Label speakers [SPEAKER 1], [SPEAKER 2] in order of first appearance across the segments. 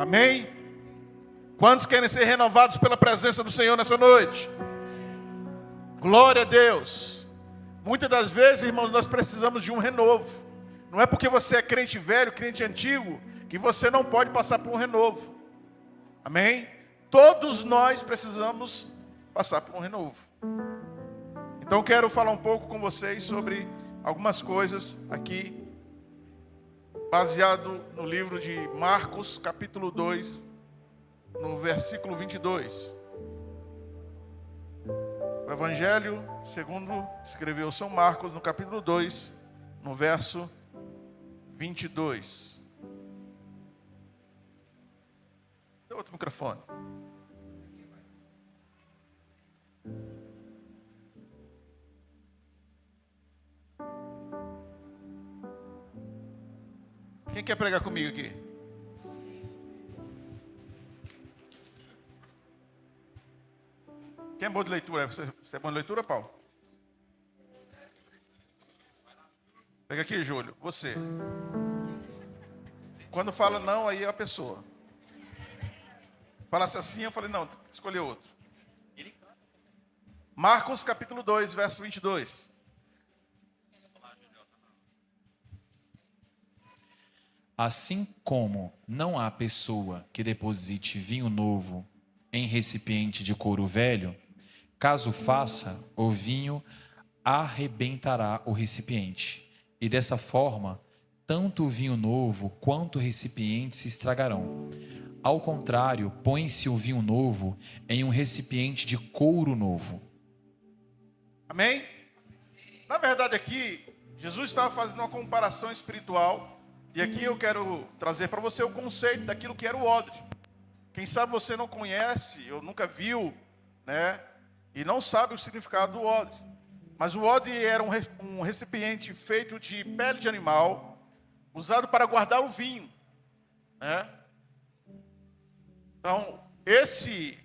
[SPEAKER 1] Amém? Quantos querem ser renovados pela presença do Senhor nessa noite? Glória a Deus. Muitas das vezes, irmãos, nós precisamos de um renovo. Não é porque você é crente velho, crente antigo, que você não pode passar por um renovo. Amém? Todos nós precisamos passar por um renovo. Então eu quero falar um pouco com vocês sobre algumas coisas aqui, baseado no livro de Marcos, capítulo 2, no versículo 22. O Evangelho, segundo escreveu São Marcos, no capítulo 2, no verso 22. Dê outro microfone. Quem quer pregar comigo aqui? Quem é bom de leitura? Você é bom de leitura, Paulo? Pega aqui, Júlio. Você. Quando fala não, aí é a pessoa. Falasse assim, eu falei, não, tem que escolher outro. Marcos capítulo 2, verso 22.
[SPEAKER 2] Assim como não há pessoa que deposite vinho novo em recipiente de couro velho, caso faça, o vinho arrebentará o recipiente, e dessa forma, tanto o vinho novo quanto o recipiente se estragarão. Ao contrário, põe-se o vinho novo em um recipiente de couro novo.
[SPEAKER 1] Amém? Na verdade aqui, Jesus estava fazendo uma comparação espiritual. E aqui eu quero trazer para você o conceito daquilo que era o odre. Quem sabe você não conhece, ou nunca viu, né? E não sabe o significado do odre. Mas o odre era um recipiente feito de pele de animal, usado para guardar o vinho, né? Então, esse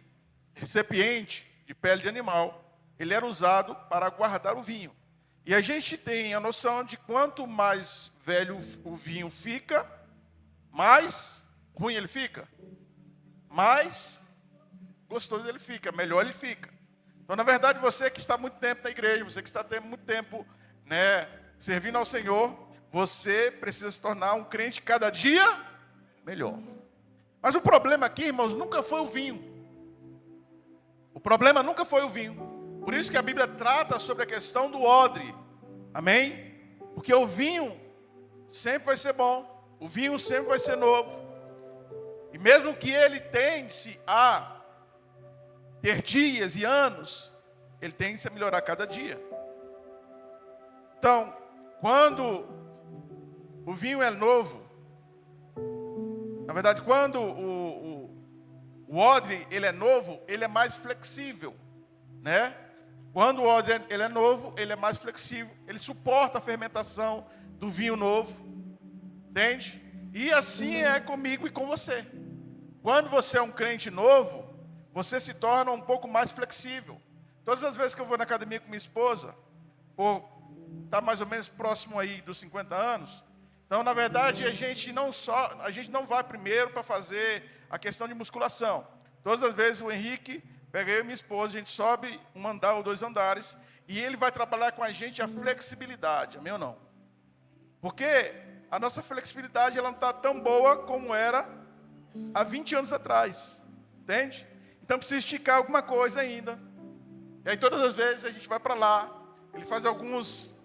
[SPEAKER 1] recipiente de pele de animal, ele era usado para guardar o vinho. E a gente tem a noção de quanto mais velho o vinho fica, mais ruim ele fica, mais gostoso ele fica, melhor ele fica. Então, na verdade, você que está muito tempo na igreja, você que está muito tempo, né, servindo ao Senhor, você precisa se tornar um crente cada dia melhor. Mas o problema aqui, irmãos, nunca foi o vinho. O problema nunca foi o vinho. Por isso que a Bíblia trata sobre a questão do odre. Amém? Porque o vinho sempre vai ser bom. O vinho sempre vai ser novo. E mesmo que ele tende a ter dias e anos, ele tende a melhorar cada dia. Então, quando o vinho é novo, na verdade, quando o odre ele é novo, ele é mais flexível, né? Quando o odre ele é novo, ele é mais flexível, ele suporta a fermentação do vinho novo, entende? E assim é comigo e com você. Quando você é um crente novo, você se torna um pouco mais flexível. Todas as vezes que eu vou na academia com minha esposa, por estar mais ou menos próximo aí dos 50 anos, então na verdade a gente não vai primeiro para fazer a questão de musculação. Todas as vezes o Henrique pega eu e minha esposa, a gente sobe um andar ou 2 andares, e ele vai trabalhar com a gente a flexibilidade, amém ou não? Porque a nossa flexibilidade ela não está tão boa como era há 20 anos atrás, entende? Então precisa esticar alguma coisa ainda. E aí todas as vezes a gente vai para lá, ele faz alguns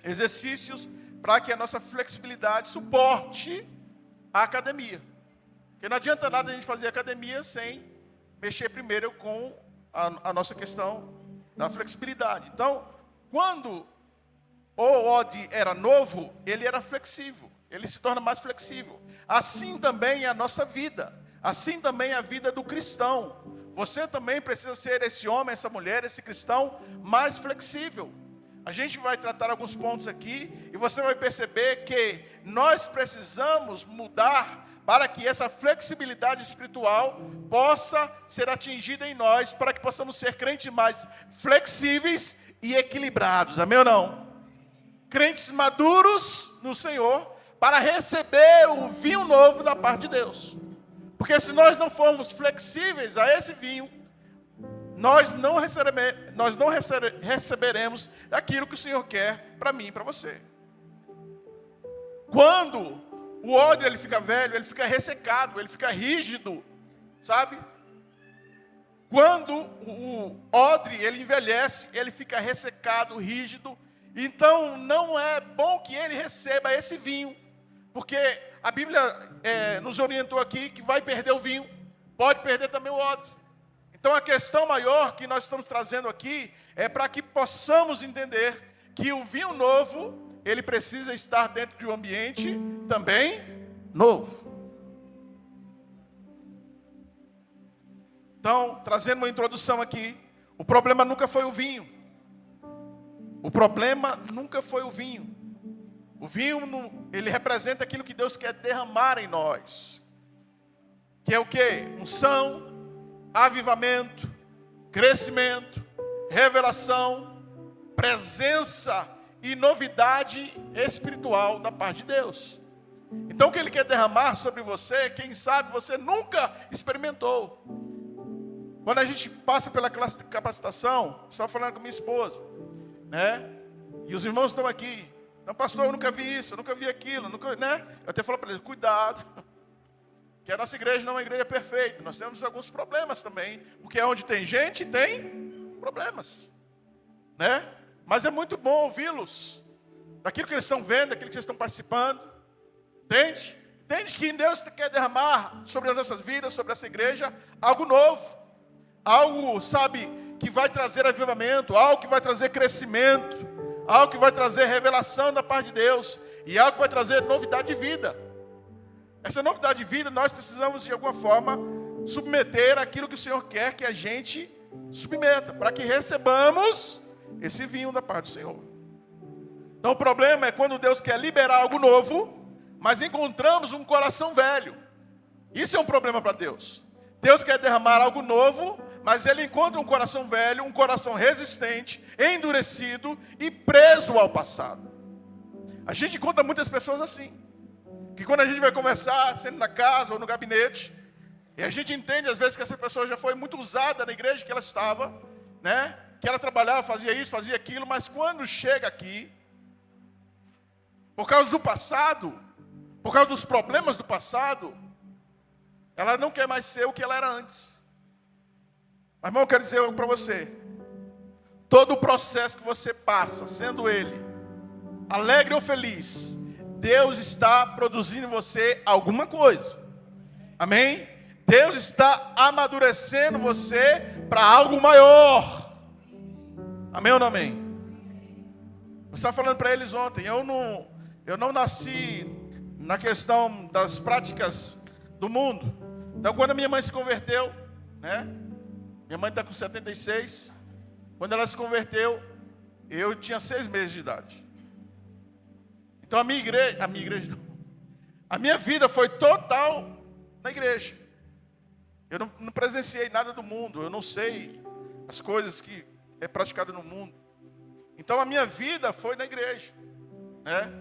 [SPEAKER 1] exercícios para que a nossa flexibilidade suporte a academia. Porque não adianta nada a gente fazer academia sem mexer primeiro com a nossa questão da flexibilidade. Então, quando o odre era novo, ele era flexível, ele se torna mais flexível. Assim também é a nossa vida, assim também é a vida do cristão. Você também precisa ser esse homem, essa mulher, esse cristão mais flexível. A gente vai tratar alguns pontos aqui e você vai perceber que nós precisamos mudar para que essa flexibilidade espiritual possa ser atingida em nós, para que possamos ser crentes mais flexíveis e equilibrados, amém ou não? Crentes maduros no Senhor, para receber o vinho novo da parte de Deus. Porque se nós não formos flexíveis a esse vinho, nós não receberemos aquilo que o Senhor quer para mim e para você. Quando o odre ele fica velho, ele fica ressecado, ele fica rígido, sabe? Quando o odre ele envelhece, ele fica ressecado, rígido. Então não é bom que ele receba esse vinho, porque a Bíblia nos orientou aqui que vai perder o vinho, pode perder também o odre. Então a questão maior que nós estamos trazendo aqui é para que possamos entender que o vinho novo, ele precisa estar dentro de um ambiente também novo. Então, trazendo uma introdução aqui, o problema nunca foi o vinho. O problema nunca foi o vinho. O vinho, ele representa aquilo que Deus quer derramar em nós. Que é o quê? Unção, avivamento, crescimento, revelação, presença e novidade espiritual da parte de Deus. Então o que Ele quer derramar sobre você, quem sabe você nunca experimentou. Quando a gente passa pela capacitação, estava falando com minha esposa, né? E os irmãos estão aqui. Não, pastor, eu nunca vi isso, eu nunca vi aquilo, nunca, né? Eu até falo para eles, cuidado, que a nossa igreja não é uma igreja perfeita. Nós temos alguns problemas também, porque onde tem gente, tem problemas, né? Mas é muito bom ouvi-los, daquilo que eles estão vendo, daquilo que eles estão participando, entende? Entende que Deus quer derramar sobre as nossas vidas, sobre essa igreja, algo novo. Algo, sabe, que vai trazer avivamento, algo que vai trazer crescimento, algo que vai trazer revelação da parte de Deus, e algo que vai trazer novidade de vida. Essa novidade de vida, nós precisamos de alguma forma submeter aquilo que o Senhor quer que a gente submeta, para que recebamos esse vinho da parte do Senhor. Então o problema é quando Deus quer liberar algo novo, mas encontramos um coração velho. Isso é um problema para Deus. Deus quer derramar algo novo, mas Ele encontra um coração velho, um coração resistente, endurecido e preso ao passado. A gente encontra muitas pessoas assim, que quando a gente vai conversar, sendo na casa ou no gabinete, e a gente entende às vezes que essa pessoa já foi muito usada na igreja que ela estava, né? Que ela trabalhava, fazia isso, fazia aquilo, mas quando chega aqui, por causa do passado, por causa dos problemas do passado, ela não quer mais ser o que ela era antes. Mas, irmão, eu quero dizer algo para você. Todo o processo que você passa, sendo ele alegre ou feliz, Deus está produzindo em você alguma coisa. Amém? Deus está amadurecendo você para algo maior. Amém ou não amém? Eu estava falando para eles ontem, eu não nasci na questão das práticas do mundo. Então, quando a minha mãe se converteu, né? Minha mãe está com 76. Quando ela se converteu, eu tinha 6 meses de idade. Então, a minha vida foi total na igreja. Eu não presenciei nada do mundo. Eu não sei as coisas que é praticado no mundo. Então, a minha vida foi na igreja, né?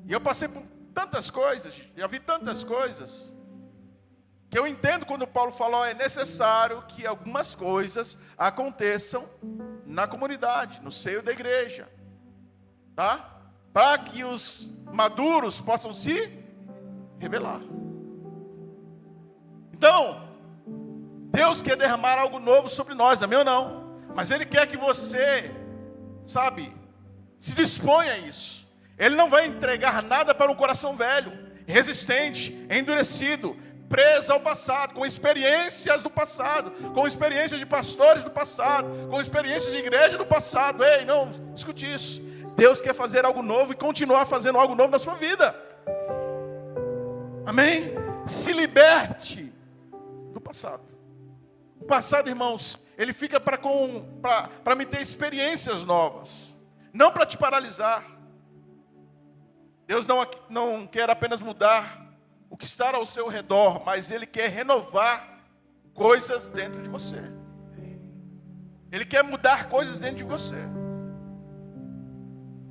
[SPEAKER 1] E eu passei por tantas coisas, já vi tantas coisas, que eu entendo quando Paulo falou, é necessário que algumas coisas aconteçam na comunidade, no seio da igreja, tá? Para que os maduros possam se revelar. Então, Deus quer derramar algo novo sobre nós, amém ou não? Mas Ele quer que você, sabe, se disponha a isso. Ele não vai entregar nada para um coração velho, resistente, endurecido, preso ao passado, com experiências do passado, com experiências de pastores do passado, com experiências de igreja do passado. Ei, não escute isso. Deus quer fazer algo novo e continuar fazendo algo novo na sua vida. Amém? Se liberte do passado. O passado, irmãos, ele fica para me ter experiências novas, não para te paralisar. Deus não quer apenas mudar o que está ao seu redor, mas Ele quer renovar coisas dentro de você. Ele quer mudar coisas dentro de você.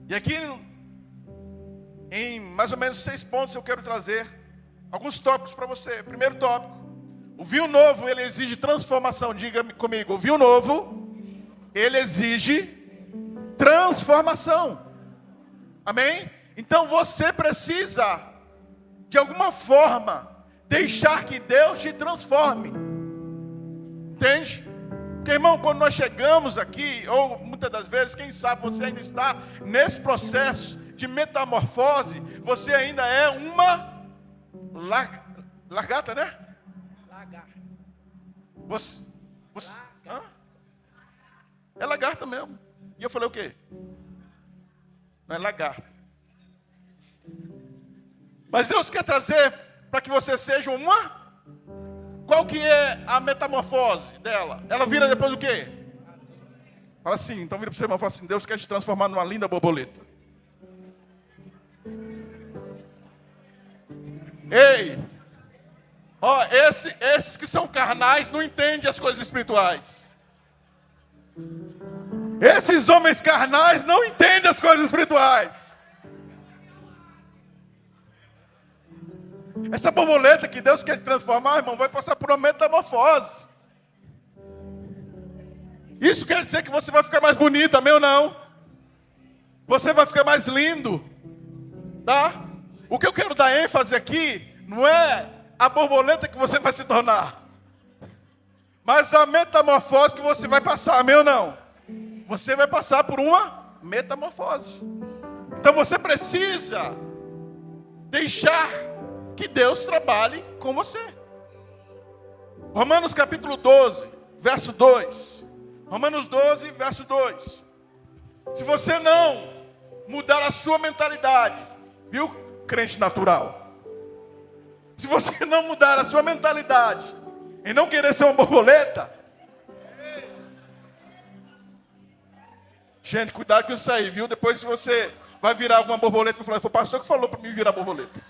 [SPEAKER 1] E aqui, em mais ou menos 6 pontos, eu quero trazer alguns tópicos para você. Primeiro tópico, O vinho novo, ele exige transformação. Diga comigo, o vinho novo, ele exige transformação. Amém? Então você precisa, de alguma forma, deixar que Deus te transforme. Entende? Porque, irmão, quando nós chegamos aqui, ou muitas das vezes, quem sabe você ainda está nesse processo de metamorfose, você ainda é uma lagarta, né?
[SPEAKER 3] Lagarta.
[SPEAKER 1] Você hã? É lagarta mesmo. E eu falei o quê? Não é lagarta. Mas Deus quer trazer para que você seja uma. Qual que é a metamorfose dela? Ela vira depois do quê? Fala assim, então vira para o seu irmão e fala assim: Deus quer te transformar numa linda borboleta. Ei! Ó, esses que são carnais não entendem as coisas espirituais. Esses homens carnais não entendem as coisas espirituais. Essa borboleta que Deus quer te transformar, irmão, vai passar por uma metamorfose. Isso quer dizer que você vai ficar mais bonito, amém ou não? Você vai ficar mais lindo, tá? O que eu quero dar ênfase aqui não é a borboleta que você vai se tornar, mas a metamorfose que você vai passar, amém ou não? Você vai passar por uma metamorfose. Então você precisa deixar que Deus trabalhe com você. Romanos capítulo 12, verso 2. Romanos 12, verso 2. Se você não mudar a sua mentalidade, viu, crente natural? Se você não mudar a sua mentalidade e não querer ser uma borboleta, gente, cuidado com isso aí, viu? Depois você vai virar alguma borboleta e falar: foi o pastor que falou para mim virar borboleta.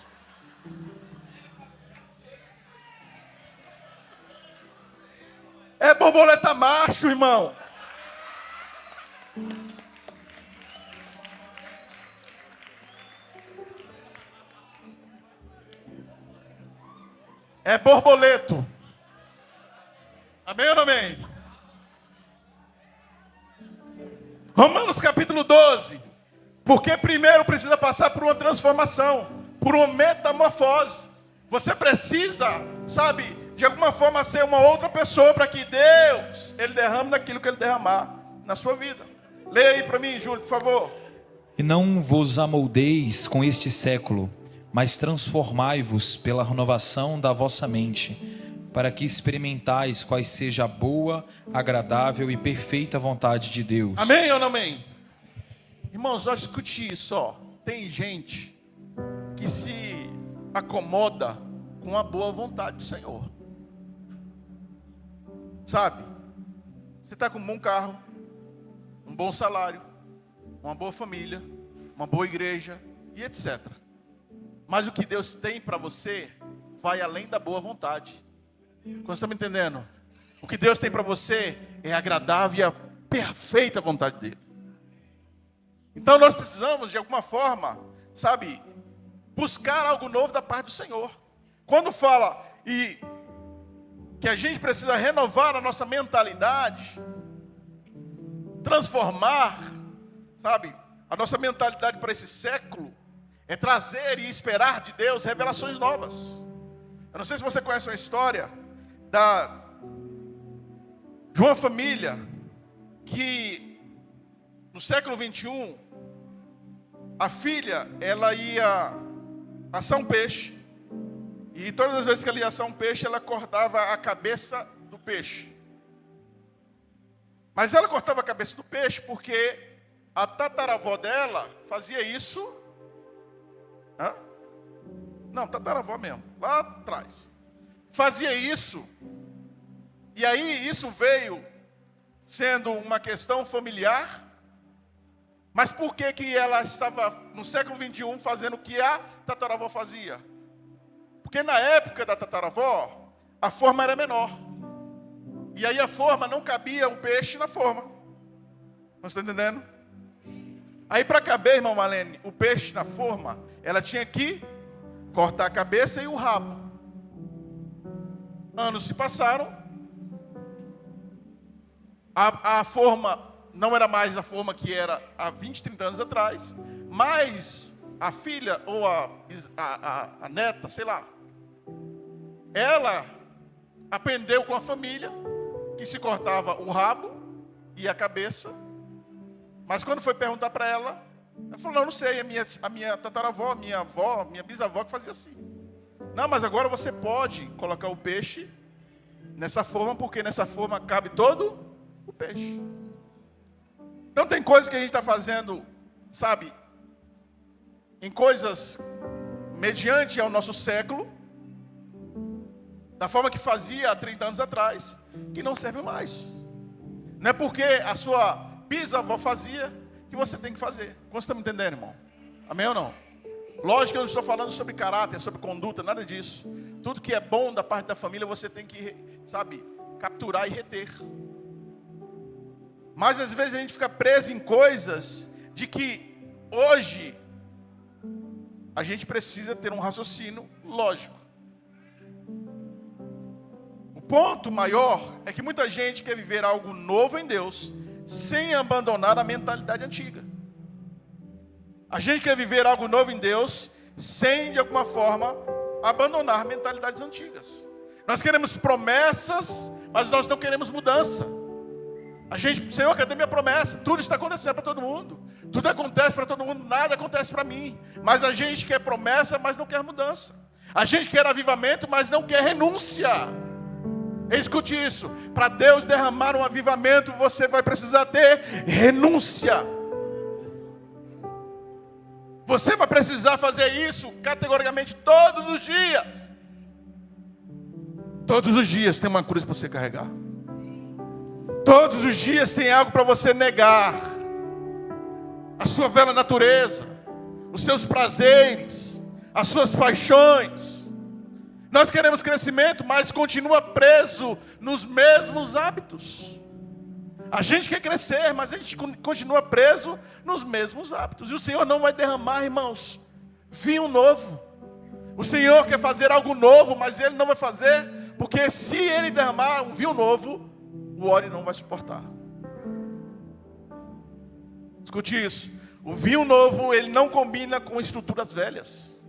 [SPEAKER 1] É borboleta macho, irmão. É borboleto. Amém ou não amém? Romanos capítulo 12. Porque primeiro precisa passar por uma transformação, por uma metamorfose. Você precisa, sabe, de alguma forma ser uma outra pessoa para que Deus, Ele derrame naquilo que Ele derramar na sua vida. Leia aí para mim, Júlio, por favor.
[SPEAKER 2] E não vos amoldeis com este século, mas transformai-vos pela renovação da vossa mente, para que experimentais quais seja a boa, agradável e perfeita vontade de Deus.
[SPEAKER 1] Amém ou não amém? Irmãos, ó, escute isso, ó. Tem gente que se acomoda com a boa vontade do Senhor. Sabe? Você está com um bom carro, um bom salário, uma boa família, uma boa igreja e etc. Mas o que Deus tem para você vai além da boa vontade. Você está me entendendo? O que Deus tem para você é agradável e a perfeita vontade dele. Então nós precisamos, de alguma forma, sabe, buscar algo novo da parte do Senhor. Quando fala e que a gente precisa renovar a nossa mentalidade, transformar, sabe, a nossa mentalidade para esse século, é trazer e esperar de Deus revelações novas. Eu não sei se você conhece uma história de uma família que no século 21 a filha, ela ia assar um peixe, e todas as vezes que ela ia assar um peixe, ela cortava a cabeça do peixe. Mas ela cortava a cabeça do peixe porque a tataravó dela fazia isso. Não, tataravó mesmo, lá atrás. Fazia isso. E aí isso veio sendo uma questão familiar. Mas por que ela estava no século 21 fazendo o que a tataravó fazia? Porque na época da tataravó, a forma era menor. E aí a forma não cabia o peixe na forma. Você está entendendo? Aí para caber, irmão Malene, o peixe na forma, ela tinha que cortar a cabeça e o rabo. Anos se passaram. A forma não era mais a forma que era há 20, 30 anos atrás. Mas a filha ou a neta, sei lá, ela aprendeu com a família que se cortava o rabo e a cabeça. Mas quando foi perguntar para ela, ela falou, não sei, a minha tataravó, minha avó, minha bisavó que fazia assim. Não, mas agora você pode colocar o peixe nessa forma, porque nessa forma cabe todo o peixe. Então tem coisas que a gente está fazendo, sabe, em coisas mediante ao nosso século, da forma que fazia há 30 anos atrás, que não serve mais. Não é porque a sua bisavó fazia que você tem que fazer. Você está me entendendo, irmão? Amém ou não? Lógico que eu não estou falando sobre caráter, sobre conduta, nada disso. Tudo que é bom da parte da família você tem que, sabe, capturar e reter. Mas às vezes a gente fica preso em coisas de que hoje a gente precisa ter um raciocínio lógico. O ponto maior é que muita gente quer viver algo novo em Deus sem abandonar a mentalidade antiga. A gente quer viver algo novo em Deus sem, de alguma forma, abandonar mentalidades antigas. Nós queremos promessas, mas nós não queremos mudança. A gente, Senhor, cadê minha promessa? Tudo está acontecendo para todo mundo. Tudo acontece para todo mundo, nada acontece para mim. Mas a gente quer promessa, mas não quer mudança. A gente quer avivamento, mas não quer renúncia. Escute isso. Para Deus derramar um avivamento, você vai precisar ter renúncia. Você vai precisar fazer isso categoricamente todos os dias. Todos os dias tem uma cruz para você carregar. Todos os dias tem algo para você negar. A sua velha natureza, os seus prazeres, as suas paixões. Nós queremos crescimento, mas continua preso nos mesmos hábitos. A gente quer crescer, mas a gente continua preso nos mesmos hábitos. E o Senhor não vai derramar, irmãos, vinho novo. O Senhor quer fazer algo novo, mas Ele não vai fazer, porque se Ele derramar um vinho novo, o óleo não vai suportar. Escute isso. O vinho novo, ele não combina com estruturas velhas.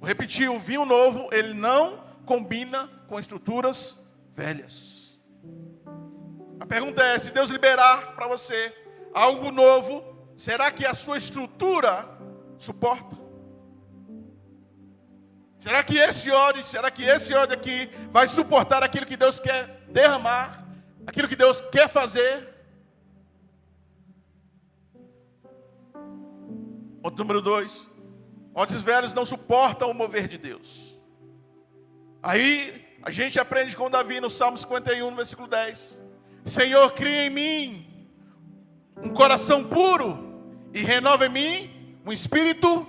[SPEAKER 1] Vou repetir, o vinho novo, ele não combina com estruturas velhas. A pergunta é, se Deus liberar para você algo novo, será que a sua estrutura suporta? Será que esse óleo aqui vai suportar aquilo que Deus quer derramar? Aquilo que Deus quer fazer? Ponto número 2. Odres velhos não suportam o mover de Deus. Aí a gente aprende com Davi no Salmo 51, no versículo 10. Senhor, cria em mim um coração puro e renova em mim um espírito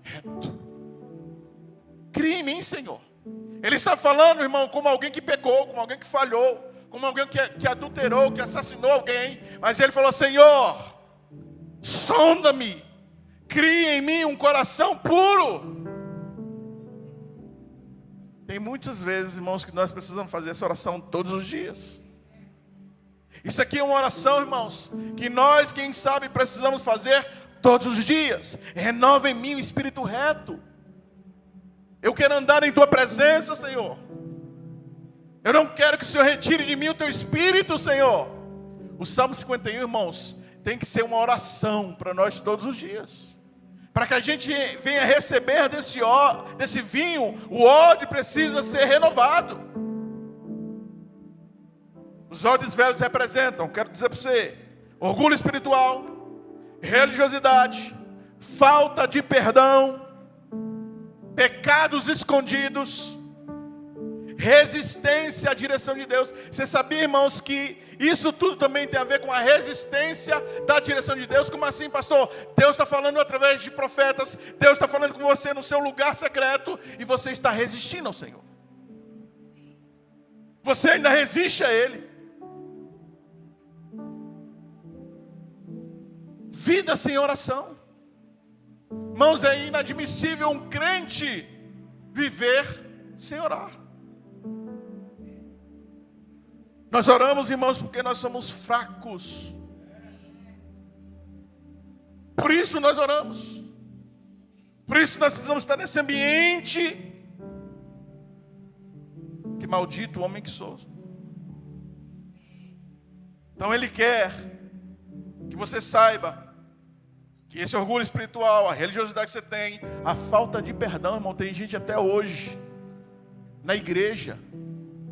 [SPEAKER 1] reto. Cria em mim, Senhor. Ele está falando, irmão, como alguém que pecou, como alguém que falhou, como alguém que adulterou, que assassinou alguém. Mas ele falou, Senhor, sonda-me, cria em mim um coração puro. Tem muitas vezes, irmãos, que nós precisamos fazer essa oração todos os dias. Isso aqui é uma oração, irmãos, que nós, quem sabe, precisamos fazer todos os dias. Renova em mim o espírito reto. Eu quero andar em tua presença, Senhor. Eu não quero que o Senhor retire de mim o teu espírito, Senhor. O Salmo 51, irmãos, tem que ser uma oração para nós todos os dias. Para que a gente venha receber desse vinho, o odre precisa ser renovado. Os odres velhos representam, quero dizer para você, orgulho espiritual, religiosidade, falta de perdão, pecados escondidos, resistência à direção de Deus. Você sabia, irmãos, que isso tudo também tem a ver com a resistência da direção de Deus? Como assim, pastor? Deus está falando através de profetas, Deus está falando com você no seu lugar secreto, e você está resistindo ao Senhor. Você ainda resiste a Ele. Vida sem oração. Irmãos, é inadmissível um crente viver sem orar. Nós oramos, irmãos, porque nós somos fracos. Por isso nós oramos. Por isso nós precisamos estar nesse ambiente. Que maldito o homem que sou. Então Ele quer que você saiba que esse orgulho espiritual, a religiosidade que você tem, a falta de perdão, irmão, tem gente até hoje na igreja,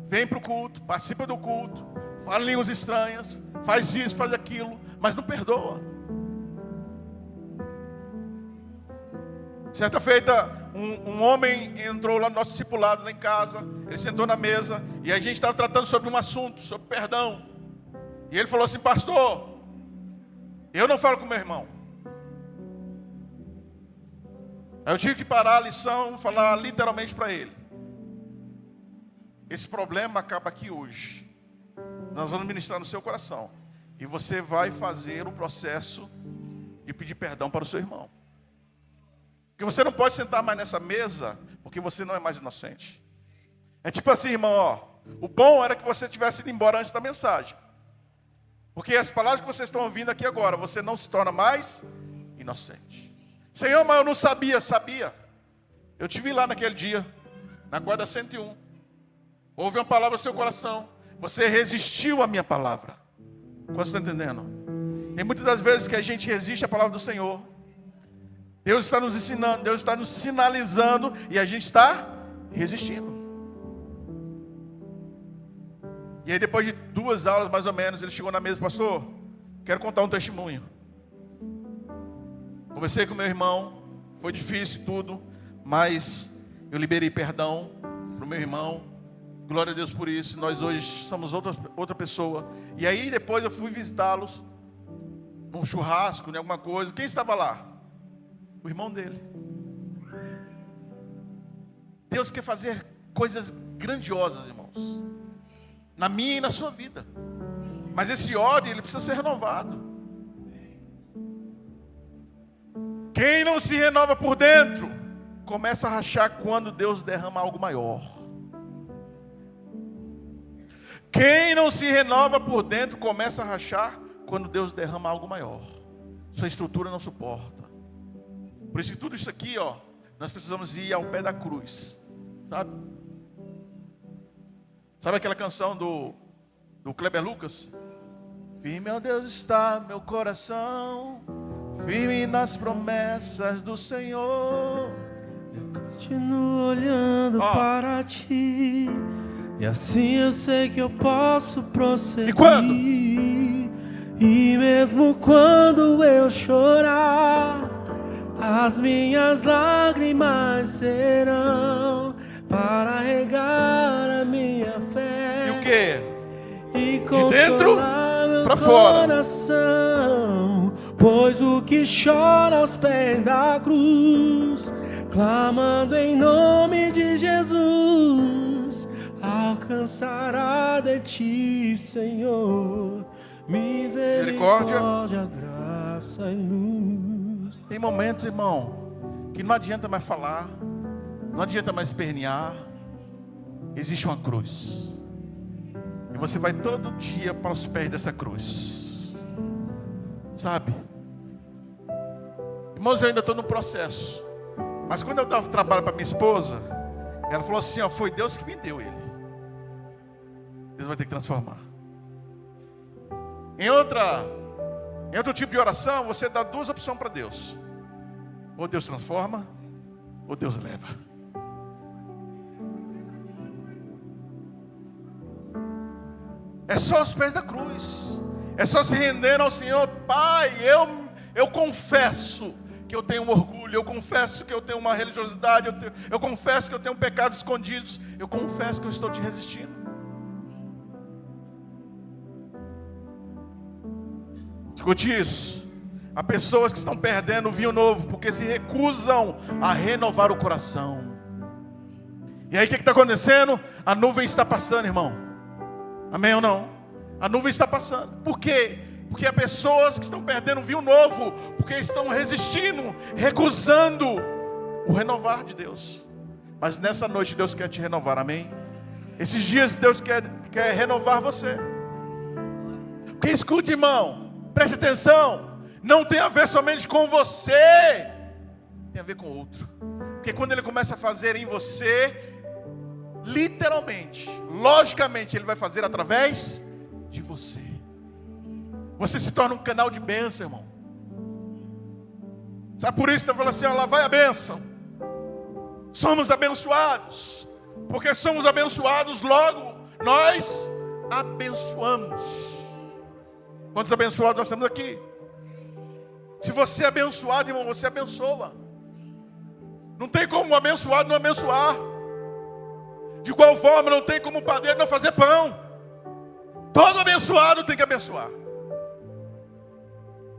[SPEAKER 1] vem para o culto, participa do culto, fala em línguas estranhas, faz isso, faz aquilo, mas não perdoa. Certa feita, um homem entrou lá no nosso discipulado, lá em casa. Ele sentou na mesa e a gente estava tratando sobre um assunto, sobre perdão. E ele falou assim: pastor, eu não falo com meu irmão. Aí eu tive que parar a lição e falar literalmente para ele: esse problema acaba aqui hoje. Nós vamos ministrar no seu coração. E você vai fazer o processo de pedir perdão para o seu irmão. Porque você não pode sentar mais nessa mesa, porque você não é mais inocente. É tipo assim, irmão, ó, o bom era que você tivesse ido embora antes da mensagem. Porque as palavras que vocês estão ouvindo aqui agora, você não se torna mais inocente. Senhor, mas eu não sabia. Eu te vi lá naquele dia, na guarda 101. Houve uma palavra no seu coração. Você resistiu à minha palavra. Quantos estão entendendo? Tem muitas das vezes que a gente resiste à palavra do Senhor. Deus está nos ensinando, Deus está nos sinalizando e a gente está resistindo. E aí depois de 2 aulas mais ou menos, ele chegou na mesa: pastor, quero contar um testemunho. Conversei com meu irmão, foi difícil tudo, mas eu liberei perdão para o meu irmão. Glória a Deus por isso. Nós hoje somos outra pessoa. E aí depois eu fui visitá-los num churrasco, em alguma coisa. Quem estava lá? O irmão dele. Deus quer fazer coisas grandiosas, irmãos, na minha e na sua vida. Mas esse ódio, ele precisa ser renovado. Quem não se renova por dentro, começa a rachar quando Deus derrama algo maior. Quem não se renova por dentro, começa a rachar quando Deus derrama algo maior. Sua estrutura não suporta. Por isso que tudo isso aqui, ó, nós precisamos ir ao pé da cruz, sabe? Sabe aquela canção do Kleber Lucas? Firme, ó Deus, está meu coração, firme nas promessas do Senhor.
[SPEAKER 3] Eu continuo olhando para ti, e assim eu sei que eu posso prosseguir.
[SPEAKER 1] E quando?
[SPEAKER 3] E mesmo quando eu chorar, as minhas lágrimas serão para regar a minha fé.
[SPEAKER 1] E o quê?
[SPEAKER 3] E
[SPEAKER 1] de dentro para fora.
[SPEAKER 3] Coração, pois o que chora aos pés da cruz, clamando em nome de Jesus, alcançará de ti, Senhor, misericórdia, graça e luz.
[SPEAKER 1] Tem momentos, irmão, que não adianta mais falar, não adianta mais espernear. Existe uma cruz, e você vai todo dia para os pés dessa cruz, sabe? Irmãos, eu ainda estou no processo. Mas quando eu dava trabalho para minha esposa, ela falou assim, ó, foi Deus que me deu ele. Deus vai ter que transformar. Em outro tipo de oração, você dá 2 opções para Deus: ou Deus transforma, ou Deus leva. É só os pés da cruz. É só se render ao Senhor. Pai, eu confesso que eu tenho um orgulho, eu confesso que eu tenho uma religiosidade, eu confesso que eu tenho pecados escondidos, eu confesso que eu estou te resistindo. Escute isso. Há pessoas que estão perdendo o vinho novo porque se recusam a renovar o coração. E aí o que está acontecendo? A nuvem está passando, irmão. Amém ou não? A nuvem está passando. Por quê? Porque há pessoas que estão perdendo vinho novo porque estão resistindo, recusando o renovar de Deus. Mas nessa noite Deus quer te renovar, amém? Esses dias Deus quer renovar você. Porque escute, irmão, preste atenção. Não tem a ver somente com você, tem a ver com o outro. Porque quando Ele começa a fazer em você, literalmente, logicamente, Ele vai fazer através de você. Você se torna um canal de bênção, irmão. Sabe por isso que eu falo assim, ó, lá vai a bênção. Somos abençoados. Porque somos abençoados, logo nós abençoamos. Quantos abençoados nós temos aqui? Se você é abençoado, irmão, você abençoa. Não tem como um abençoado não abençoar. De igual forma, não tem como um padeiro não fazer pão. Todo abençoado tem que abençoar.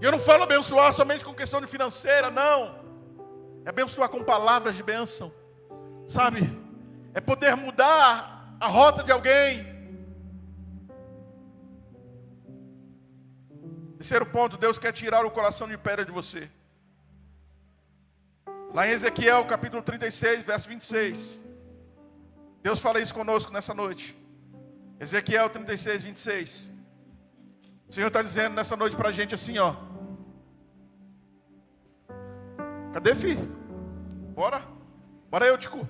[SPEAKER 1] E eu não falo abençoar somente com questão de financeira, não. É abençoar com palavras de bênção. Sabe? É poder mudar a rota de alguém. Terceiro ponto, Deus quer tirar o coração de pedra de você. Lá em Ezequiel, capítulo 36, verso 26. Deus fala isso conosco nessa noite. Ezequiel 36, 26. O Senhor está dizendo nessa noite para a gente assim, ó. Cadê, filho? Bora. Bora, Eutico.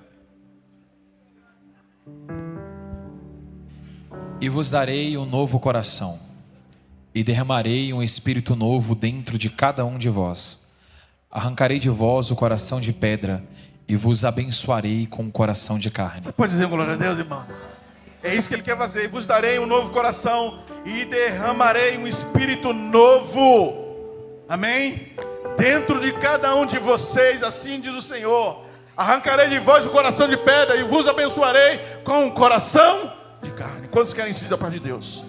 [SPEAKER 2] E vos darei um novo coração, e derramarei um espírito novo dentro de cada um de vós. Arrancarei de vós o coração de pedra, e vos abençoarei com o coração de carne.
[SPEAKER 1] Você pode dizer glória a Deus, irmão? É isso que Ele quer fazer. E vos darei um novo coração, e derramarei um espírito novo. Amém? Dentro de cada um de vocês, assim diz o Senhor. Arrancarei de vós o coração de pedra, e vos abençoarei com um coração de carne. Quantos querem ser da parte de Deus?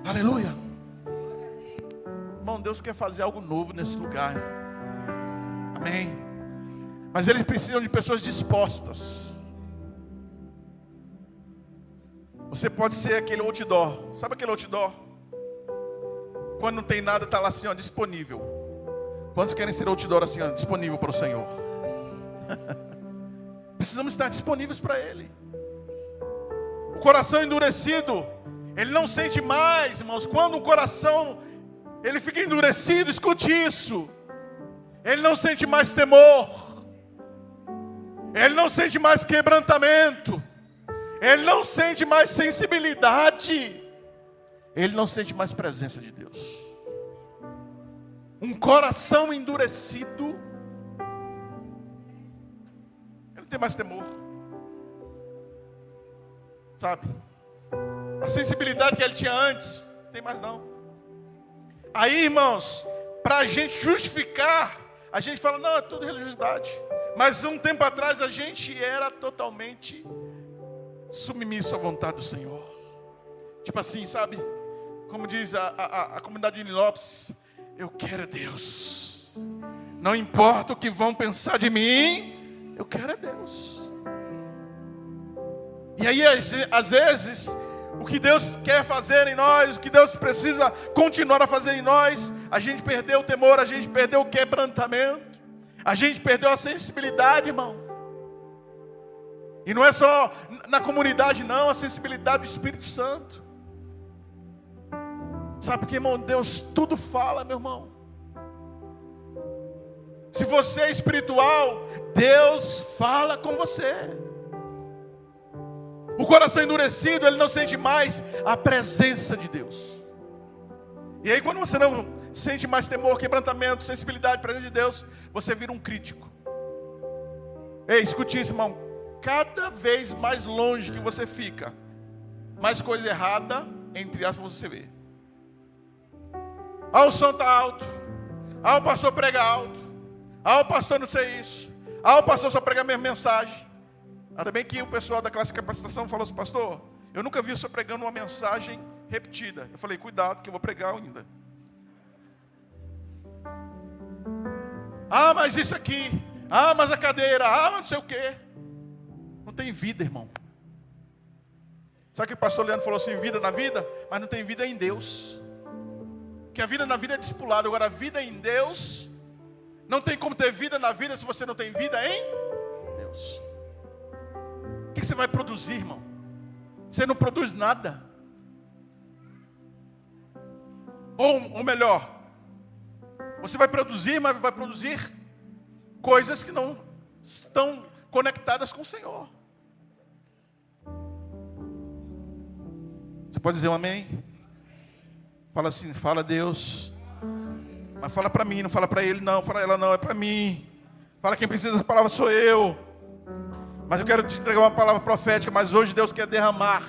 [SPEAKER 1] Aleluia. Irmão, Deus quer fazer algo novo nesse lugar. Amém. Mas eles precisam de pessoas dispostas. Você pode ser aquele outdoor. Sabe aquele outdoor? Quando não tem nada, está lá assim, ó, disponível. Quantos querem ser outdoor assim, ó, disponível para o Senhor? Precisamos estar disponíveis para Ele. O coração endurecido, ele não sente mais, irmãos. Quando o coração ele fica endurecido, escute isso. Ele não sente mais temor. Ele não sente mais quebrantamento. Ele não sente mais sensibilidade. Ele não sente mais presença de Deus. Um coração endurecido, ele não tem mais temor. Sabe? A sensibilidade que ele tinha antes, não tem mais não. Aí, irmãos, para a gente justificar, a gente fala, não, é tudo religiosidade. Mas um tempo atrás a gente era totalmente submisso à vontade do Senhor. Tipo assim, sabe? Como diz a comunidade de Nilópolis, eu quero é Deus. Não importa o que vão pensar de mim, eu quero é Deus. E aí, às vezes, o que Deus quer fazer em nós, o que Deus precisa continuar a fazer em nós, a gente perdeu o temor, a gente perdeu o quebrantamento, a gente perdeu a sensibilidade, irmão. E não é só na comunidade, não, a sensibilidade do Espírito Santo. Sabe por quê, irmão? Deus tudo fala, meu irmão. Se você é espiritual, Deus fala com você. O coração endurecido, ele não sente mais a presença de Deus. E aí quando você não sente mais temor, quebrantamento, sensibilidade, presença de Deus, você vira um crítico. Ei, escute isso, irmão. Cada vez mais longe que você fica, mais coisa errada, entre aspas, você vê. Ah, o som está alto. Ah, o pastor prega alto. Ah, o pastor não sei isso. Ah, o pastor só prega a mesma mensagem. Ainda bem que o pessoal da classe de capacitação falou assim, pastor, eu nunca vi o senhor pregando uma mensagem repetida. Eu falei, cuidado que eu vou pregar ainda. Ah, mas isso aqui. Ah, mas a cadeira. Ah, mas não sei o quê. Não tem vida, irmão. Sabe que o pastor Leandro falou assim, vida na vida? Mas não tem vida em Deus. Que a vida na vida é discipulado. Agora a vida em Deus, não tem como ter vida na vida se você não tem vida em Deus. O que você vai produzir, irmão? Você não produz nada. Ou melhor, você vai produzir, mas vai produzir coisas que não estão conectadas com o Senhor. Você pode dizer um amém? Fala assim, fala Deus. Mas fala para mim, não fala para ele não, para ela não, é para mim. Fala, quem precisa dessa palavra sou eu. Mas eu quero te entregar uma palavra profética, mas hoje Deus quer derramar.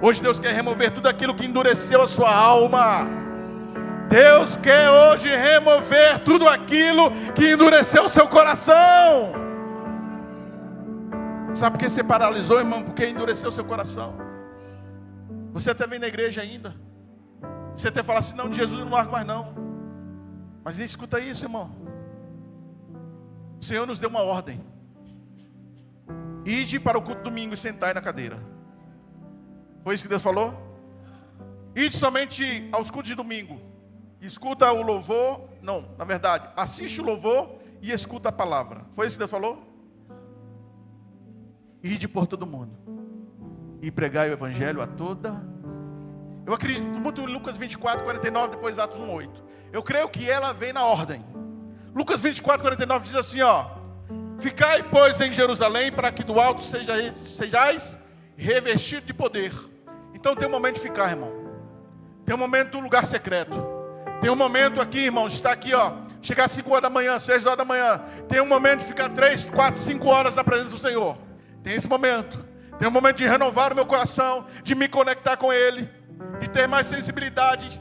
[SPEAKER 1] Hoje Deus quer remover tudo aquilo que endureceu a sua alma. Deus quer hoje remover tudo aquilo que endureceu o seu coração. Sabe por que você paralisou, irmão? Porque endureceu o seu coração. Você até vem na igreja ainda. Você até fala assim, não, de Jesus eu não largo mais não. Mas escuta isso, irmão. O Senhor nos deu uma ordem. Ide para o culto domingo e sentai na cadeira. Foi isso que Deus falou? Ide somente aos cultos de domingo. Escuta o louvor. Não, na verdade, assiste o louvor e escuta a palavra. Foi isso que Deus falou? Ide por todo mundo e pregai o evangelho a toda. Eu acredito muito em Lucas 24, 49, depois Atos 1, 8. Eu creio que ela vem na ordem. Lucas 24, 49 diz assim, ó: ficai, pois, em Jerusalém, para que do alto sejais revestidos de poder. Então tem um momento de ficar, irmão. Tem um momento do lugar secreto. Tem um momento aqui, irmão, de estar aqui, ó, chegar às 5 horas da manhã, 6 horas da manhã. Tem um momento de ficar 3, 4, 5 horas na presença do Senhor. Tem esse momento. Tem um momento de renovar o meu coração, de me conectar com Ele, de ter mais sensibilidade.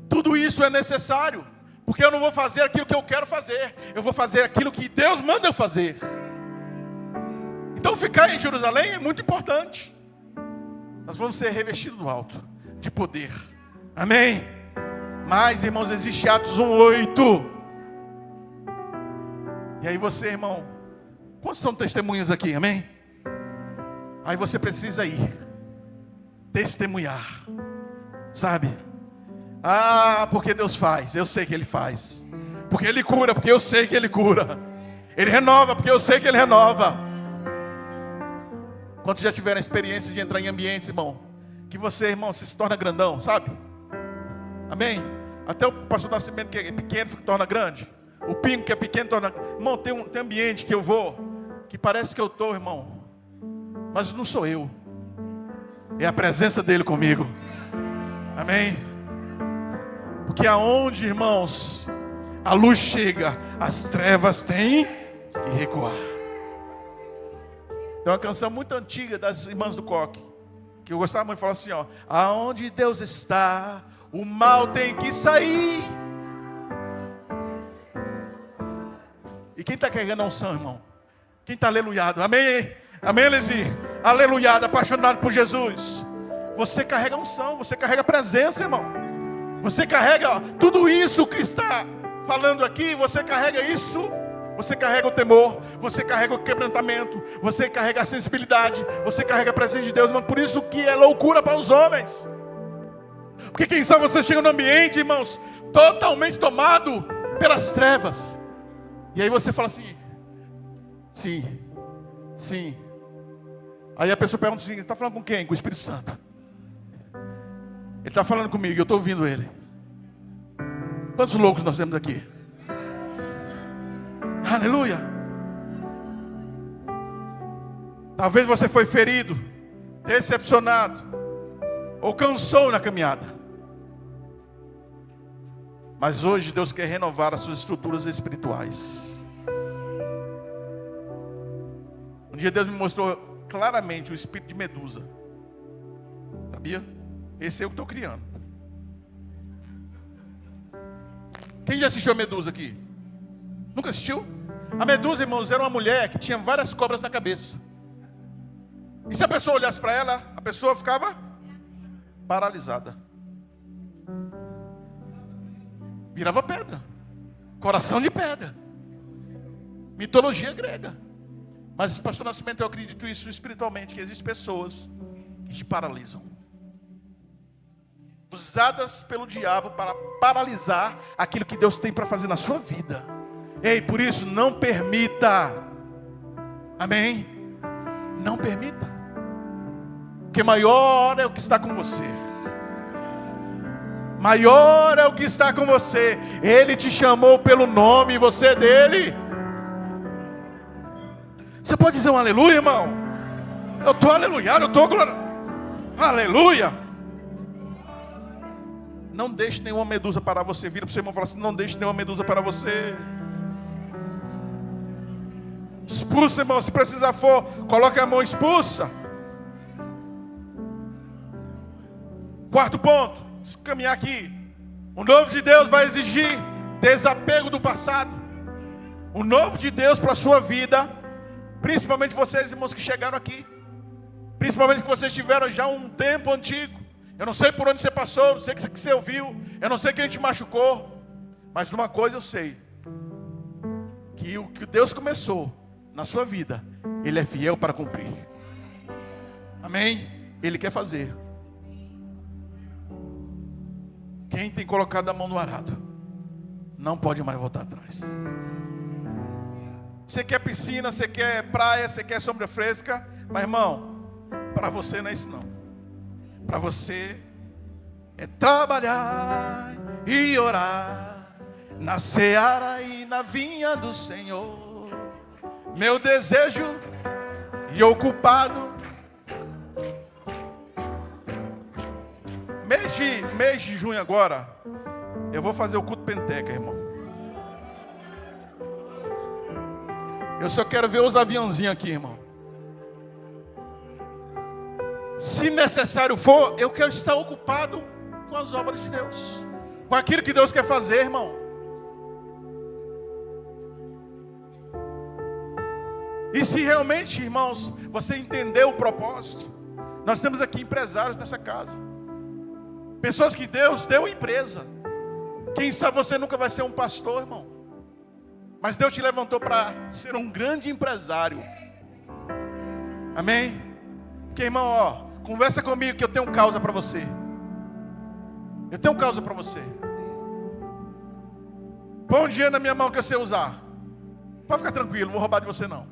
[SPEAKER 1] Tudo isso é necessário, porque eu não vou fazer aquilo que eu quero fazer, eu vou fazer aquilo que Deus manda eu fazer. Então ficar em Jerusalém é muito importante. Nós vamos ser revestidos do alto, de poder. Amém? Mas, irmãos, existe Atos 1:8. E aí você, irmão, quantos são testemunhas aqui? Amém? Aí você precisa ir testemunhar, sabe? Ah, porque Deus faz, eu sei que Ele faz. Porque Ele cura, porque eu sei que Ele cura. Ele renova, porque eu sei que Ele renova. Quantos já tiveram a experiência de entrar em ambientes, irmão, que você, irmão, se torna grandão, sabe? Amém? Até o pastor Nascimento, que é pequeno, se torna grande. O pingo que é pequeno torna... Irmão, tem ambiente que eu vou, que parece que eu estou, irmão, mas não sou eu. É a presença dele comigo. Amém? Porque aonde, irmãos, a luz chega, as trevas têm que recuar. Tem uma canção muito antiga das irmãs do Coque, que eu gostava muito de falar assim, ó: aonde Deus está, o mal tem que sair. E quem está carregando a unção, irmão? Quem está aleluiado? Amém? Amém, Elesi? Aleluiado, apaixonado por Jesus. Você carrega unção, você carrega presença, irmão. Você carrega, ó, tudo isso que está falando aqui, você carrega isso. Você carrega o temor, você carrega o quebrantamento, você carrega a sensibilidade, você carrega a presença de Deus, irmão. Por isso que é loucura para os homens. Porque quem sabe você chega no ambiente, irmãos, totalmente tomado pelas trevas. E aí você fala assim: sim, sim. Aí a pessoa pergunta assim: está falando com quem? Com o Espírito Santo. Ele está falando comigo, eu estou ouvindo ele. Quantos loucos nós temos aqui? Aleluia. Talvez você foi ferido, decepcionado, ou cansou na caminhada. Mas hoje Deus quer renovar as suas estruturas espirituais. Um dia Deus me mostrou claramente o espírito de Medusa. Sabia? Esse é o que estou criando. Quem já assistiu a Medusa aqui? Nunca assistiu? A Medusa, irmãos, era uma mulher que tinha várias cobras na cabeça. E se a pessoa olhasse para ela, a pessoa ficava paralisada. Virava pedra. Coração de pedra. Mitologia grega. Mas, pastor Nascimento, eu acredito isso espiritualmente, que existem pessoas que te paralisam. Usadas pelo diabo para paralisar aquilo que Deus tem para fazer na sua vida. Ei, por isso não permita. Amém? Não permita. Porque maior é o que está com você. Maior é o que está com você. Ele te chamou pelo nome e você é dele. Você pode dizer um aleluia, irmão? Eu estou aleluiado, eu estou glorificado. Aleluia. Não deixe nenhuma medusa parar você. Vira para o seu irmão e fala assim: não deixe nenhuma medusa parar você. Expulsa, irmão, se precisar for, coloque a mão, expulsa. Quarto ponto, vamos caminhar aqui. O novo de Deus vai exigir desapego do passado. O novo de Deus para a sua vida, principalmente vocês, irmãos, que chegaram aqui, principalmente que vocês tiveram já um tempo antigo. Eu não sei por onde você passou, não sei o que você ouviu, eu não sei quem te machucou, mas uma coisa eu sei: que o que Deus começou na sua vida, Ele é fiel para cumprir. Amém? Ele quer fazer. Quem tem colocado a mão no arado não pode mais voltar atrás. Você quer piscina, você quer praia, você quer sombra fresca, mas irmão, para você não é isso não. Para você é trabalhar e orar na seara e na vinha do Senhor. Meu desejo e ocupado. Mês de junho agora, eu vou fazer o culto Penteca, irmão. Eu só quero ver os aviãozinhos aqui, irmão. Se necessário for, eu quero estar ocupado com as obras de Deus, com aquilo que Deus quer fazer, irmão. E se realmente, irmãos, você entendeu o propósito, nós temos aqui empresários nessa casa, pessoas que Deus deu empresa. Quem sabe você nunca vai ser um pastor, irmão, mas Deus te levantou para ser um grande empresário. Amém? Porque, irmão, ó, conversa comigo que eu tenho causa para você. Eu tenho causa para você. Põe um dinheiro na minha mão que eu sei usar. Pode ficar tranquilo, não vou roubar de você não.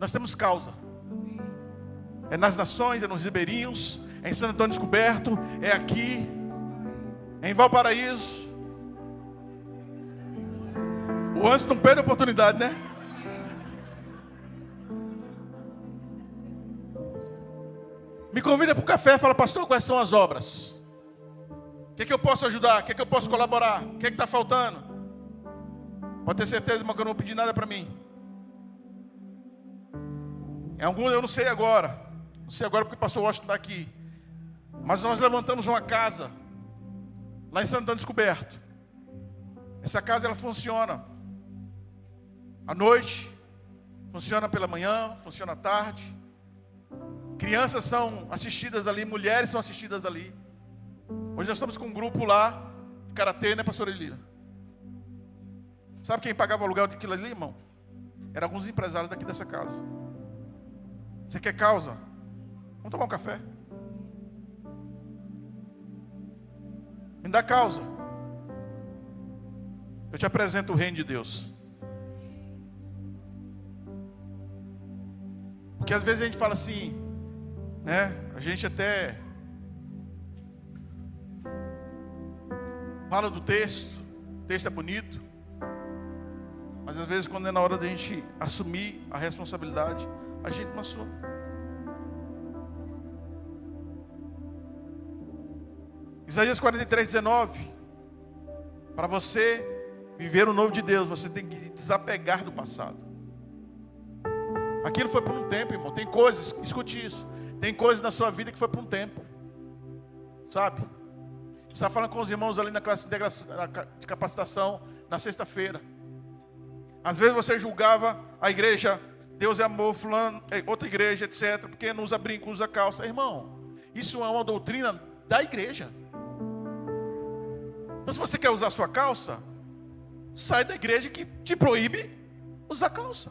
[SPEAKER 1] Nós temos causa. É nas nações, é nos ribeirinhos, é em Santo Antônio Descoberto, é aqui, é em Valparaíso. O Anderson não perde a oportunidade, né? Me convida para o café e fala: pastor, quais são as obras? O que eu posso ajudar? O que eu posso colaborar? O que está faltando? Pode ter certeza, irmão, que eu não vou pedir nada para mim. Eu não sei agora. Não sei agora porque o pastor Washington está aqui. Mas nós levantamos uma casa lá em Santo Antônio Descoberto. Essa casa, ela funciona à noite, funciona pela manhã, funciona à tarde. Crianças são assistidas ali, mulheres são assistidas ali. Hoje nós estamos com um grupo lá de karatê, né, pastor Elida? Sabe quem pagava o aluguel daquilo ali, irmão? Eram alguns empresários daqui dessa casa. Você quer causa? Vamos tomar um café. Me dá causa. Eu te apresento o reino de Deus. Porque às vezes a gente fala assim, né? A gente até fala do texto, o texto é bonito, mas às vezes quando é na hora da gente assumir a responsabilidade, a gente não assume. Isaías 43:19. Para você viver o novo de Deus, você tem que desapegar do passado. Aquilo foi por um tempo, irmão. Tem coisas, escute isso, tem coisas na sua vida que foi por um tempo, sabe? Você está falando com os irmãos ali na classe de capacitação na sexta-feira. Às vezes você julgava a igreja, Deus é amor, fulano, outra igreja, etc. Porque não usa brinco, usa calça. Irmão, isso é uma doutrina da igreja. Então se você quer usar sua calça, sai da igreja que te proíbe usar calça.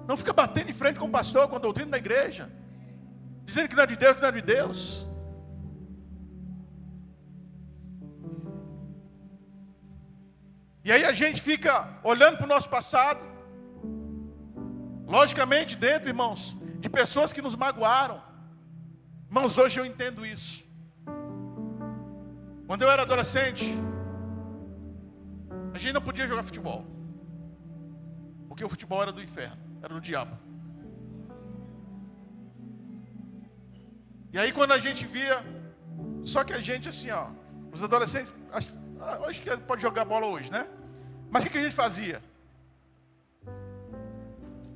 [SPEAKER 1] Não fica batendo em frente com o pastor, com a doutrina da igreja, dizendo que não é de Deus, que não é de Deus. E aí a gente fica olhando para o nosso passado. Logicamente, dentro, irmãos, de pessoas que nos magoaram. Irmãos, hoje eu entendo isso. Quando eu era adolescente, a gente não podia jogar futebol, porque o futebol era do inferno, era do diabo. E aí quando a gente via, só que a gente assim, ó, os adolescentes, acho que pode jogar bola hoje, né? Mas o que a gente fazia?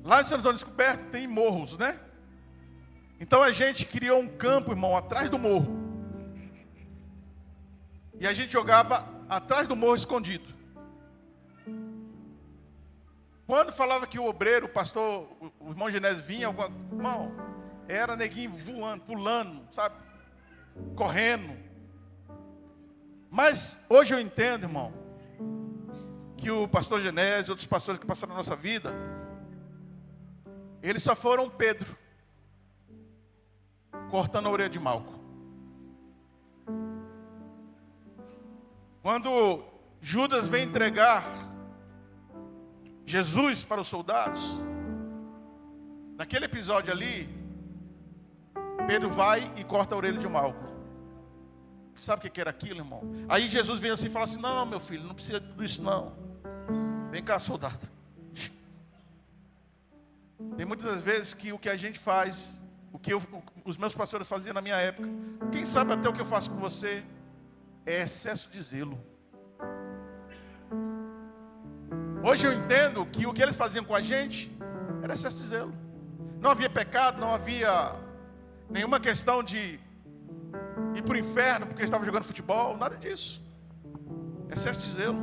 [SPEAKER 1] Lá em Santo Antônio Descoberto tem morros, né? Então a gente criou um campo, irmão, atrás do morro. E a gente jogava atrás do morro escondido. Quando falava que o obreiro, o pastor, o irmão Genésio vinha, irmão, era neguinho voando, pulando, sabe? Correndo. Mas hoje eu entendo, irmão, que o pastor Genésio e outros pastores que passaram na nossa vida, eles só foram Pedro, cortando a orelha de Malco. Quando Judas vem entregar Jesus para os soldados, naquele episódio ali, Pedro vai e corta a orelha de Malco. Sabe o que era aquilo, irmão? Aí Jesus vem assim e fala assim: não, meu filho, não precisa de tudo isso não. Vem cá, soldado. Tem muitas das vezes que o que a gente faz, o que os meus pastores faziam na minha época, quem sabe até o que eu faço com você, é excesso de zelo. Hoje eu entendo que o que eles faziam com a gente era excesso de zelo. Não havia pecado, não havia nenhuma questão de ir para o inferno porque estava jogando futebol, nada disso. Excesso de zelo.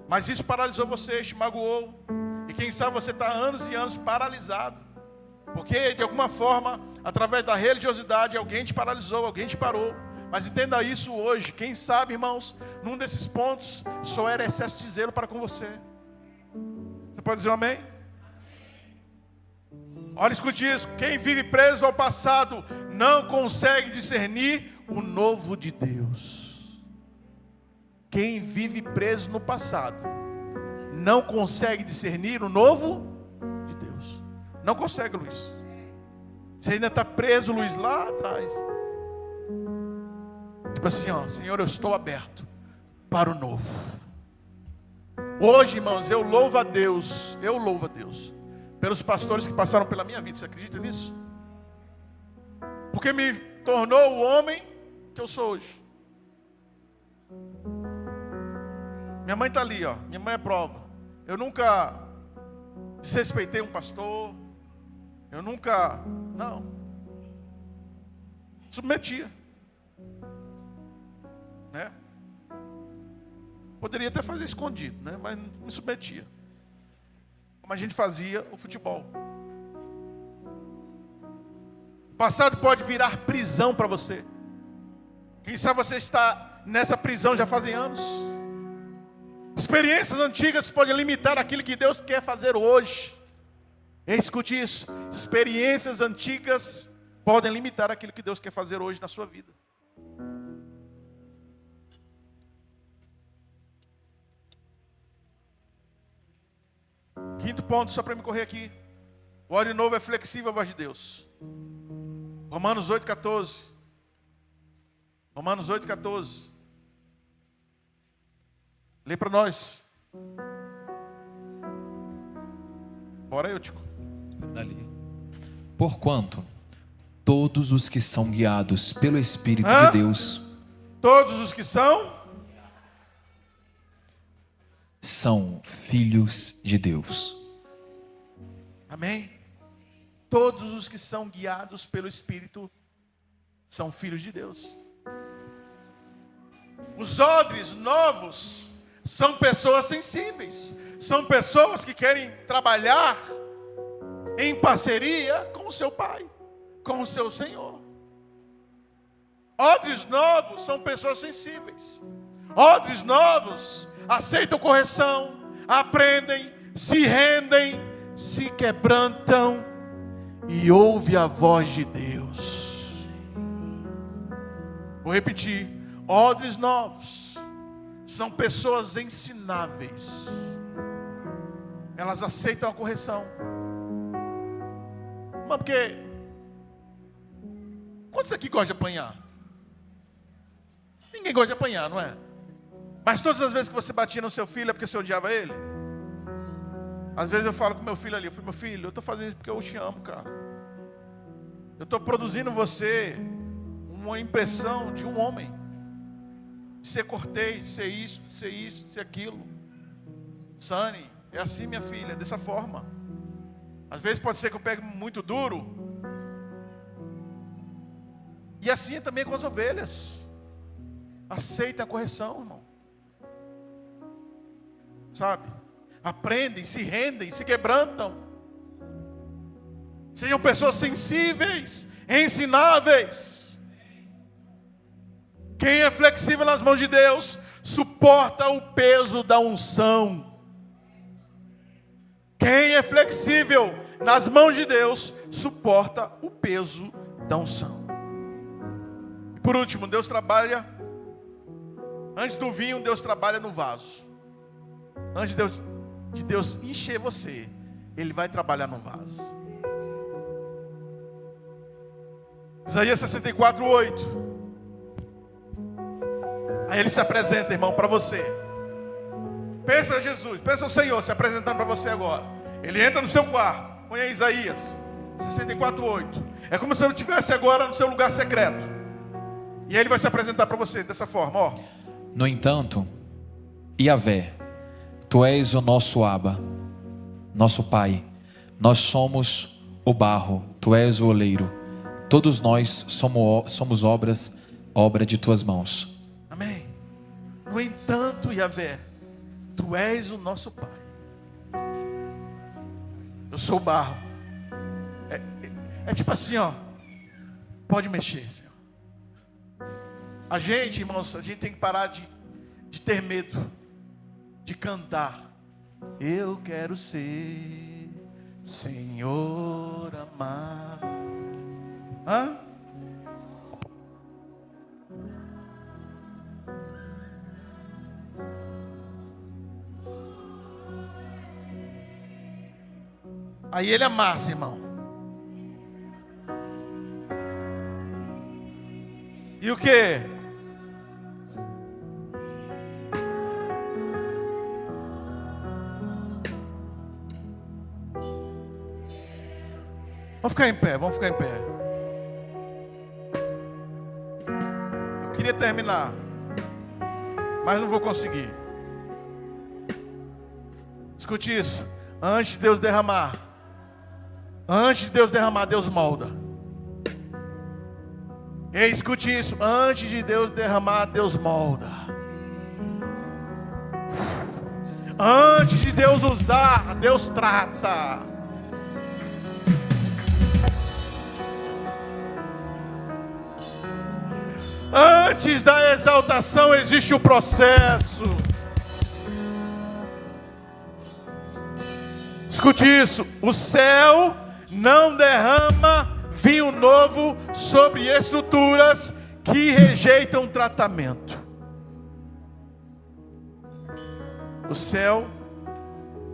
[SPEAKER 1] Mas isso paralisou você, te magoou. E quem sabe você está anos e anos paralisado. Porque de alguma forma, através da religiosidade, alguém te paralisou, alguém te parou. Mas entenda isso hoje. Quem sabe, irmãos, num desses pontos, só era excesso de zelo para com você. Você pode dizer um amém? Olha, escute isso. Quem vive preso ao passado não consegue discernir o novo de Deus. Quem vive preso no passado não consegue discernir o novo de Deus. Não consegue, Luiz. Você ainda está preso, Luiz, lá atrás. Tipo assim, ó, Senhor, eu estou aberto para o novo. Hoje, irmãos, eu louvo a Deus pelos pastores que passaram pela minha vida. Você acredita nisso? Porque me tornou o homem que eu sou hoje. Minha mãe está ali, ó. Minha mãe é prova. Eu nunca desrespeitei um pastor. Eu nunca, não. Submetia. Né? Poderia até fazer escondido, né? Mas me submetia. Como a gente fazia o futebol. O passado pode virar prisão para você. Quem sabe você está nessa prisão já fazem anos. Experiências antigas podem limitar aquilo que Deus quer fazer hoje. Escute isso. Experiências antigas podem limitar aquilo que Deus quer fazer hoje na sua vida. Quinto ponto, só para me correr aqui. O óleo novo é flexível à voz de Deus. Romanos 8,14. Romanos 8,14. Lê para nós. Bora, Eutico.
[SPEAKER 2] Porquanto todos os que são guiados pelo Espírito de Deus,
[SPEAKER 1] todos os que são
[SPEAKER 2] filhos de Deus.
[SPEAKER 1] Amém? Todos os que são guiados pelo Espírito são filhos de Deus. Os odres novos são pessoas sensíveis. São pessoas que querem trabalhar em parceria com o seu Pai, com o seu Senhor. Odres novos são pessoas sensíveis. Odres novos aceitam correção, aprendem, se rendem, se quebrantam e ouvem a voz de Deus. Vou repetir. Odres novos são pessoas ensináveis. Elas aceitam a correção. Mas porque... Quantos aqui gostam de apanhar? Ninguém gosta de apanhar, não é? Mas todas as vezes que você batia no seu filho é porque você odiava ele? Às vezes eu falo com meu filho ali, eu falo, meu filho, eu estou fazendo isso porque eu te amo, cara. Eu estou produzindo em você uma impressão de um homem. De ser cortês, de ser isso, de ser aquilo. Sani, é assim, minha filha, é dessa forma. Às vezes pode ser que eu pegue muito duro. E assim é também com as ovelhas. Aceitem a correção, irmão. Sabe? Aprendem, se rendem, se quebrantam. Sejam pessoas sensíveis, ensináveis. Quem é flexível nas mãos de Deus, suporta o peso da unção. Quem é flexível nas mãos de Deus, suporta o peso da unção. E por último, Deus trabalha, antes do vinho, Deus trabalha no vaso. Antes de Deus encher você, Ele vai trabalhar no vaso. Isaías 64:8. Aí Ele se apresenta, irmão, para você. Pensa Jesus, pensa o Senhor se apresentando para você agora. Ele entra no seu quarto, põe aí Isaías 64:8. É como se ele estivesse agora no seu lugar secreto. E aí Ele vai se apresentar para você dessa forma, ó.
[SPEAKER 2] No entanto, Yahvé, Tu és o nosso Abba, nosso Pai. Nós somos o barro, Tu és o oleiro. Todos nós somos obra de Tuas mãos.
[SPEAKER 1] Amém. No entanto, Yahvé, Tu és o nosso Pai. Eu sou o barro. É tipo assim, ó. Pode mexer, Senhor. A gente, irmãos, a gente tem que parar de ter medo. De cantar. Eu quero ser Senhor amado. Hã? Aí Ele amassa, irmão. E o quê? Vamos ficar em pé, vamos ficar em pé. Eu queria terminar, mas não vou conseguir. Escute isso. Antes de Deus derramar, Deus molda. Ei, escute isso. Antes de Deus derramar, Deus molda. Antes de Deus usar, Deus trata. Antes da exaltação existe o processo. Escute isso. O céu não derrama vinho novo sobre estruturas que rejeitam tratamento. O céu,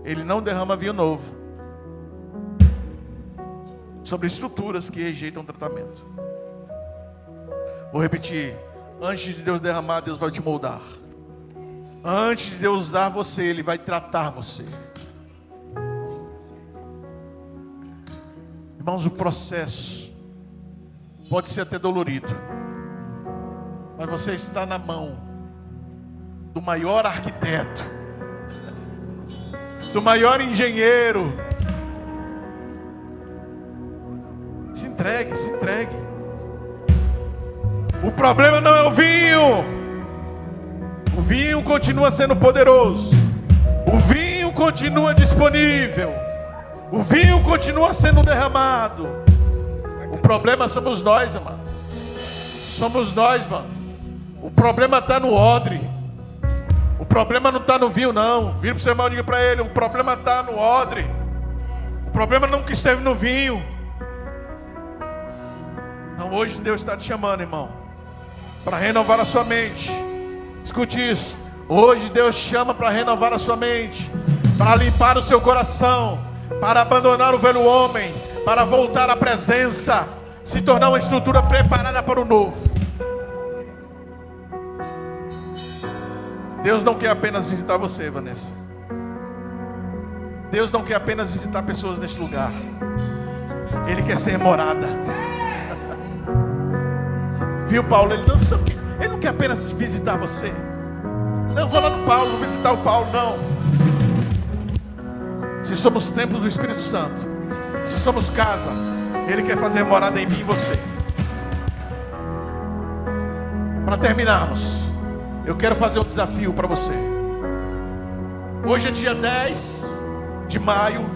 [SPEAKER 1] ele não derrama vinho novo sobre estruturas que rejeitam tratamento. Vou repetir. Antes de Deus derramar, Deus vai te moldar. Antes de Deus usar você, Ele vai tratar você. Irmãos, o processo pode ser até dolorido, mas você está na mão do maior arquiteto, do maior engenheiro. Se entregue, se entregue. O problema não é o vinho. O vinho continua sendo poderoso. O vinho continua disponível. O vinho continua sendo derramado. O problema somos nós, amado. Somos nós, mano. O problema está no odre. O problema não está no vinho, não. Vira para o seu irmão e diga para ele: o problema está no odre. O problema nunca esteve no vinho. Então hoje Deus está te chamando, irmão, para renovar a sua mente. Escute isso. Hoje Deus chama para renovar a sua mente, para limpar o seu coração, para abandonar o velho homem, para voltar à presença, se tornar uma estrutura preparada para o novo. Deus não quer apenas visitar você, Vanessa. Deus não quer apenas visitar pessoas neste lugar. Ele quer ser morada. Viu, Paulo? Ele não quer apenas visitar você. Não, vou lá no Paulo, vou visitar o Paulo, não. Se somos templos do Espírito Santo, se somos casa, Ele quer fazer morada em mim e você. Para terminarmos, eu quero fazer um desafio para você. Hoje é dia 10 de maio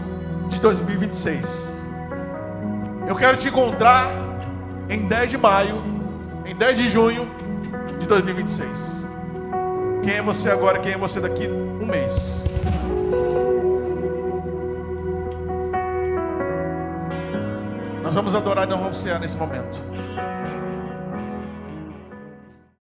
[SPEAKER 1] de 2026. Eu quero te encontrar em 10 de maio, em 10 de junho de 2026. Quem é você agora? Quem é você daqui um mês? Nós vamos adorar e nós vamos cear nesse momento.